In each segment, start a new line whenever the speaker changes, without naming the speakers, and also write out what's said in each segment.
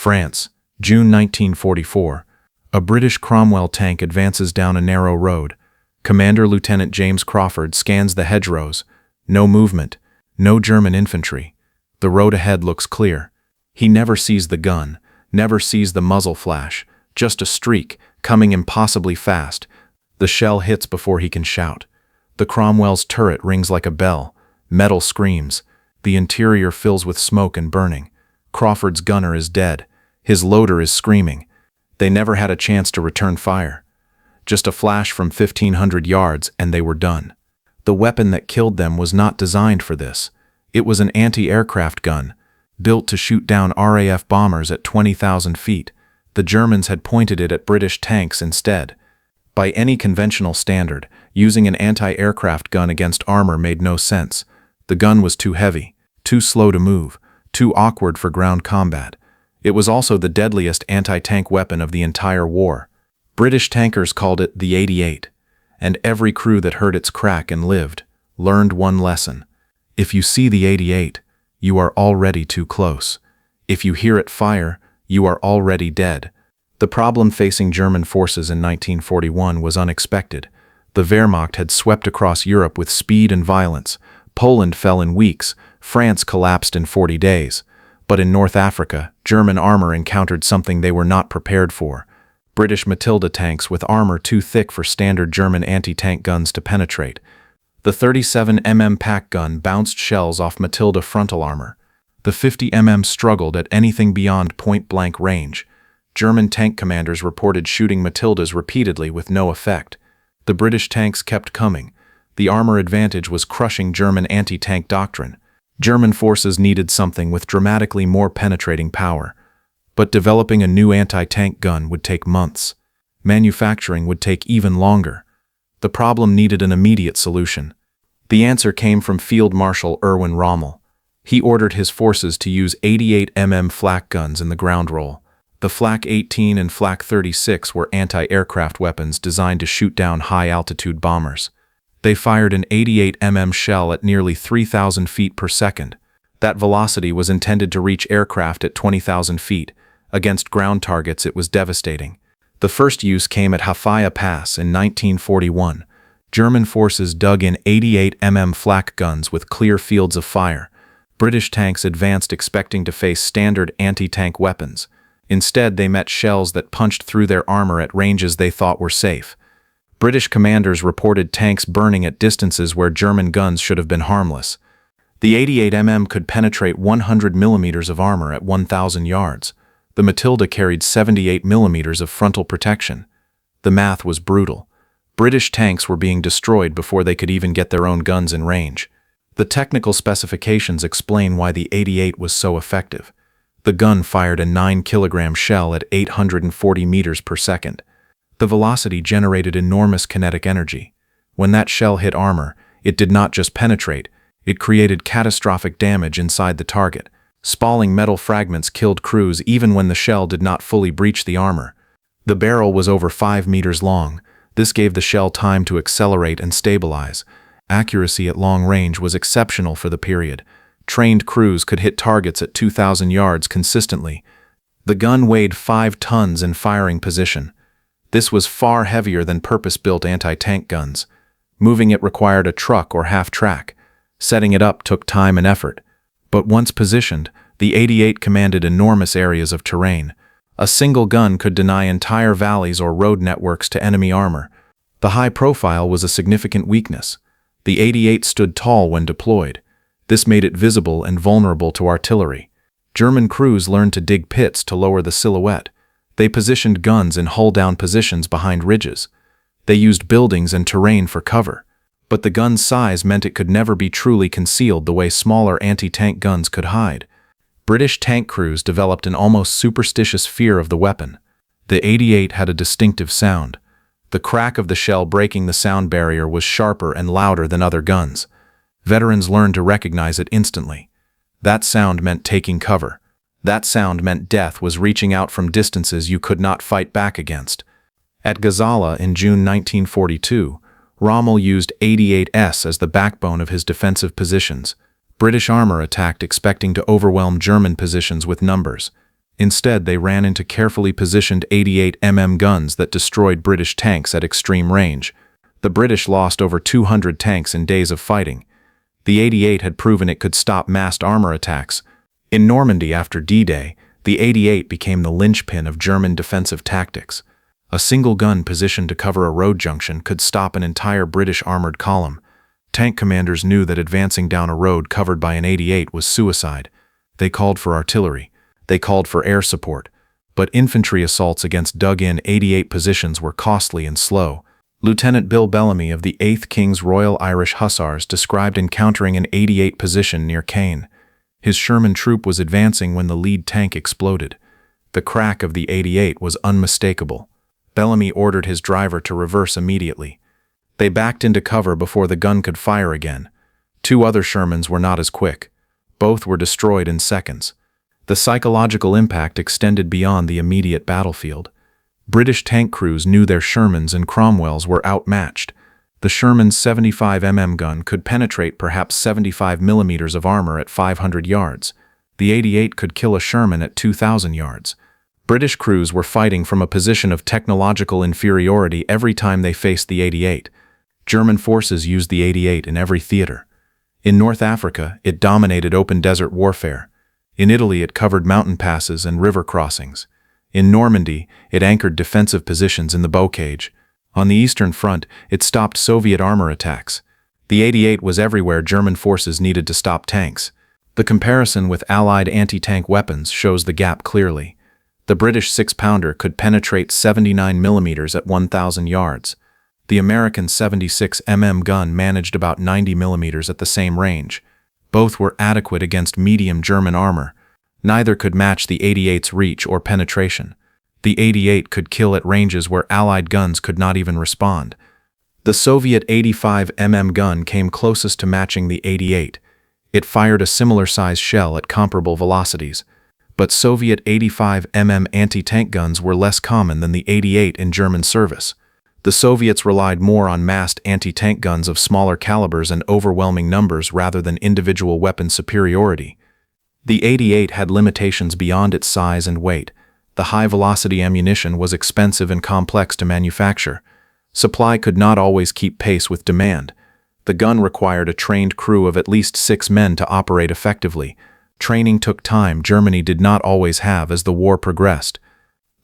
France, June 1944. A British Cromwell tank advances down a narrow road. Commander Lieutenant James Crawford scans the hedgerows. No movement, no German infantry. The road ahead looks clear. He never sees the gun, never sees the muzzle flash, just a streak, coming impossibly fast. The shell hits before he can shout. The Cromwell's turret rings like a bell. Metal screams. The interior fills with smoke and burning. Crawford's gunner is dead. His loader is screaming. They never had a chance to return fire. Just a flash from 1,500 yards and they were done. The weapon that killed them was not designed for this. It was an anti-aircraft gun, built to shoot down RAF bombers at 20,000 feet. The Germans had pointed it at British tanks instead. By any conventional standard, using an anti-aircraft gun against armor made no sense. The gun was too heavy, too slow to move, too awkward for ground combat. It was also the deadliest anti-tank weapon of the entire war. British tankers called it the 88, and every crew that heard its crack and lived learned one lesson. If you see the 88, you are already too close. If you hear it fire, you are already dead. The problem facing German forces in 1941 was unexpected. The Wehrmacht had swept across Europe with speed and violence. Poland fell in weeks, France collapsed in 40 days. But in North Africa, German armor encountered something they were not prepared for. British Matilda tanks with armor too thick for standard German anti-tank guns to penetrate. The 37 mm pack gun bounced shells off Matilda frontal armor. The 50 mm struggled at anything beyond point-blank range. German tank commanders reported shooting Matildas repeatedly with no effect. The British tanks kept coming. The armor advantage was crushing German anti-tank doctrine. German forces needed something with dramatically more penetrating power. But developing a new anti-tank gun would take months. Manufacturing would take even longer. The problem needed an immediate solution. The answer came from Field Marshal Erwin Rommel. He ordered his forces to use 88 mm flak guns in the ground role. The Flak 18 and Flak 36 were anti-aircraft weapons designed to shoot down high-altitude bombers. They fired an 88 mm shell at nearly 3,000 feet per second. That velocity was intended to reach aircraft at 20,000 feet. Against ground targets, it was devastating. The first use came at Hafaya Pass in 1941. German forces dug in 88 mm flak guns with clear fields of fire. British tanks advanced expecting to face standard anti-tank weapons. Instead, they met shells that punched through their armor at ranges they thought were safe. British commanders reported tanks burning at distances where German guns should have been harmless. The 88 mm could penetrate 100 millimeters of armor at 1,000 yards. The Matilda carried 78 millimeters of frontal protection. The math was brutal. British tanks were being destroyed before they could even get their own guns in range. The technical specifications explain why the 88 was so effective. The gun fired a 9-kilogram shell at 840 meters per second. The velocity generated enormous kinetic energy. When that shell hit armor, it did not just penetrate, it created catastrophic damage inside the target. Spalling metal fragments killed crews even when the shell did not fully breach the armor. The barrel was over 5 meters long. This gave the shell time to accelerate and stabilize. Accuracy at long range was exceptional for the period. Trained crews could hit targets at 2,000 yards consistently. The gun weighed 5 tons in firing position. This was far heavier than purpose-built anti-tank guns. Moving it required a truck or half-track. Setting it up took time and effort. But once positioned, the 88 commanded enormous areas of terrain. A single gun could deny entire valleys or road networks to enemy armor. The high profile was a significant weakness. The 88 stood tall when deployed. This made it visible and vulnerable to artillery. German crews learned to dig pits to lower the silhouette. They positioned guns in hull-down positions behind ridges. They used buildings and terrain for cover. But the gun's size meant it could never be truly concealed the way smaller anti-tank guns could hide. British tank crews developed an almost superstitious fear of the weapon. The 88 had a distinctive sound. The crack of the shell breaking the sound barrier was sharper and louder than other guns. Veterans learned to recognize it instantly. That sound meant taking cover. That sound meant death was reaching out from distances you could not fight back against. At Gazala in June 1942, Rommel used 88s as the backbone of his defensive positions. British armor attacked expecting to overwhelm German positions with numbers. Instead, they ran into carefully positioned 88mm guns that destroyed British tanks at extreme range. The British lost over 200 tanks in days of fighting. The 88 had proven it could stop massed armor attacks. In Normandy after D-Day, the 88 became the linchpin of German defensive tactics. A single gun positioned to cover a road junction could stop an entire British armored column. Tank commanders knew that advancing down a road covered by an 88 was suicide. They called for artillery. They called for air support. But infantry assaults against dug-in 88 positions were costly and slow. Lieutenant Bill Bellamy of the 8th King's Royal Irish Hussars described encountering an 88 position near Caen. His Sherman troop was advancing when the lead tank exploded. The crack of the 88 was unmistakable. Bellamy ordered his driver to reverse immediately. They backed into cover before the gun could fire again. 2 other Shermans were not as quick. Both were destroyed in seconds. The psychological impact extended beyond the immediate battlefield. British tank crews knew their Shermans and Cromwells were outmatched. The Sherman's 75mm gun could penetrate perhaps 75mm of armor at 500 yards. The 88 could kill a Sherman at 2,000 yards. British crews were fighting from a position of technological inferiority every time they faced the 88. German forces used the 88 in every theater. In North Africa, it dominated open desert warfare. In Italy, it covered mountain passes and river crossings. In Normandy, it anchored defensive positions in the bocage. On the Eastern Front, it stopped Soviet armor attacks. The 88 was everywhere German forces needed to stop tanks. The comparison with Allied anti-tank weapons shows the gap clearly. The British 6-pounder could penetrate 79mm at 1,000 yards. The American 76mm gun managed about 90mm at the same range. Both were adequate against medium German armor. Neither could match the 88's reach or penetration. The 88 could kill at ranges where Allied guns could not even respond. The Soviet 85mm gun came closest to matching the 88. It fired a similar-sized shell at comparable velocities. But Soviet 85mm anti-tank guns were less common than the 88 in German service. The Soviets relied more on massed anti-tank guns of smaller calibers and overwhelming numbers rather than individual weapon superiority. The 88 had limitations beyond its size and weight. The high-velocity ammunition was expensive and complex to manufacture. Supply could not always keep pace with demand. The gun required a trained crew of at least 6 men to operate effectively. Training took time Germany did not always have as the war progressed.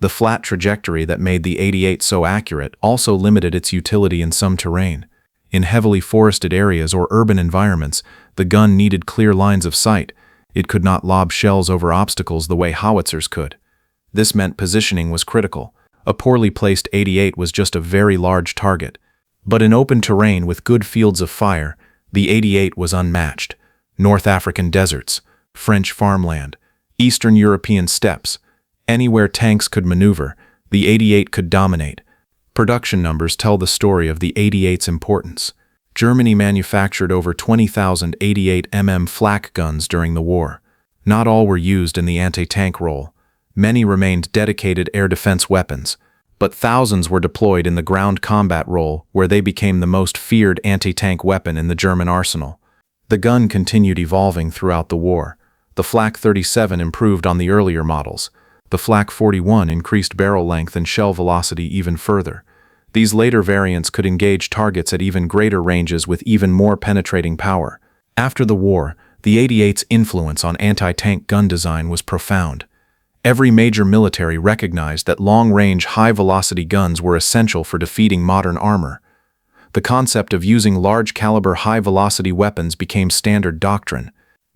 The flat trajectory that made the 88 so accurate also limited its utility in some terrain. In heavily forested areas or urban environments, the gun needed clear lines of sight. It could not lob shells over obstacles the way howitzers could. This meant positioning was critical. A poorly placed 88 was just a very large target. But in open terrain with good fields of fire, the 88 was unmatched. North African deserts, French farmland, Eastern European steppes. Anywhere tanks could maneuver, the 88 could dominate. Production numbers tell the story of the 88's importance. Germany manufactured over 20,000 88mm Flak guns during the war. Not all were used in the anti-tank role. Many remained dedicated air defense weapons, but thousands were deployed in the ground combat role where they became the most feared anti-tank weapon in the German arsenal. The gun continued evolving throughout the war. The Flak 37 improved on the earlier models. The Flak 41 increased barrel length and shell velocity even further. These later variants could engage targets at even greater ranges with even more penetrating power. After the war, the 88's influence on anti-tank gun design was profound. Every major military recognized that long-range, high-velocity guns were essential for defeating modern armor. The concept of using large-caliber, high-velocity weapons became standard doctrine.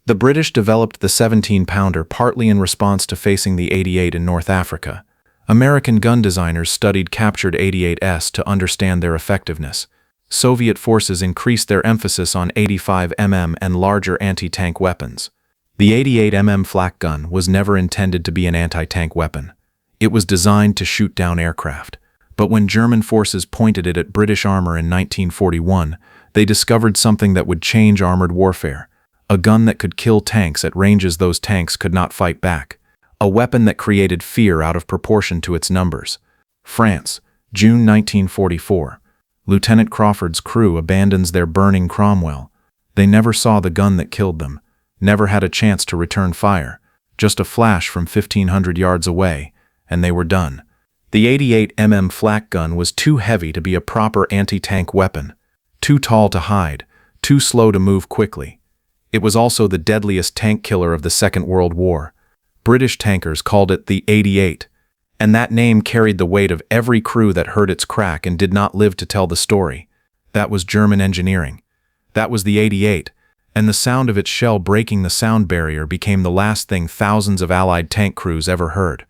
The British developed the 17-pounder partly in response to facing the 88 in North Africa. American gun designers studied captured 88s to understand their effectiveness. Soviet forces increased their emphasis on 85mm and larger anti-tank weapons. The 88mm Flak gun was never intended to be an anti-tank weapon. It was designed to shoot down aircraft. But when German forces pointed it at British armor in 1941, they discovered something that would change armored warfare. A gun that could kill tanks at ranges those tanks could not fight back. A weapon that created fear out of proportion to its numbers. France, June 1944. Lieutenant Crawford's crew abandons their burning Cromwell. They never saw the gun that killed them, never had a chance to return fire. Just a flash from 1,500 yards away, and they were done. The 88 Flak gun was too heavy to be a proper anti-tank weapon, too tall to hide, too slow to move quickly. It was also the deadliest tank killer of the Second World War. British tankers called it the 88, and that name carried the weight of every crew that heard its crack and did not live to tell the story. That was German engineering. That was the 88, and the sound of its shell breaking the sound barrier became the last thing thousands of Allied tank crews ever heard.